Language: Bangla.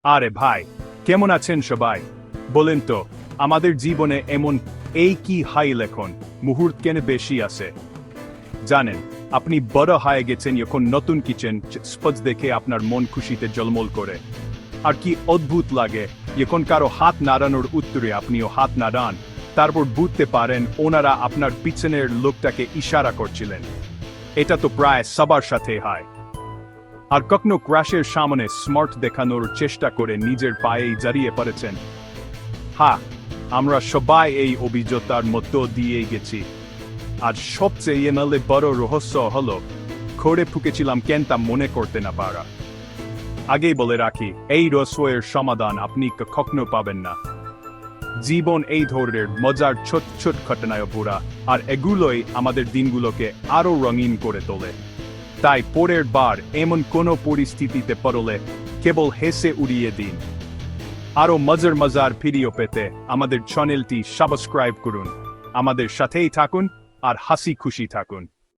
আরে ভাই, কেমন আছেন সবাই? বলেন তো, আমাদের জীবনে এমন এই কি হাই লেখন মুহূর্ত কেন বেশি আছে? জানেন, আপনি বড় হয়ে গেছেন এখন নতুন কিচেন স্পজ দেখে আপনার মন খুশিতে জলমল করে। আর কি অদ্ভুত লাগে এখন কারো হাত নাড়ানোর উত্তরে আপনিও হাত নাড়ান, তারপর বুঝতে পারেন ওনারা আপনার পিছনের লোকটাকে ইশারা করছিলেন। এটা তো প্রায় সবার সাথে হয়। আর কখনো ক্র্যাশের সামনে স্মার্ট দেখানোর চেষ্টা করে নিজের পায়েই জড়িয়ে পড়েছেন। হ্যাঁ, আমরা সবাই এই অভিজ্ঞতার মধ্য দিয়ে গেছি। আর সবচেয়ে নালে বড় রহস্য হলো খড়ে ফুকেছিলাম কেন তা মনে করতে না পারা। আগেই বলে রাখি, এই রহস্যের সমাধান আপনি কখনো পাবেন না। জীবন এই ধরনের মজার ছোট ছোট ঘটনায় ভরা, আর এগুলোই আমাদের দিনগুলোকে আরো রঙিন করে তোলে। তাই পরের বার এমন কোনো পরিস্থিতিতে পড়লে কেবল হেসে উড়িয়ে দিন। আরো মজার ভিডিও পেতে আমাদের চ্যানেলটি সাবস্ক্রাইব করুন, আমাদের সাথেই থাকুন আর হাসি খুশি থাকুন।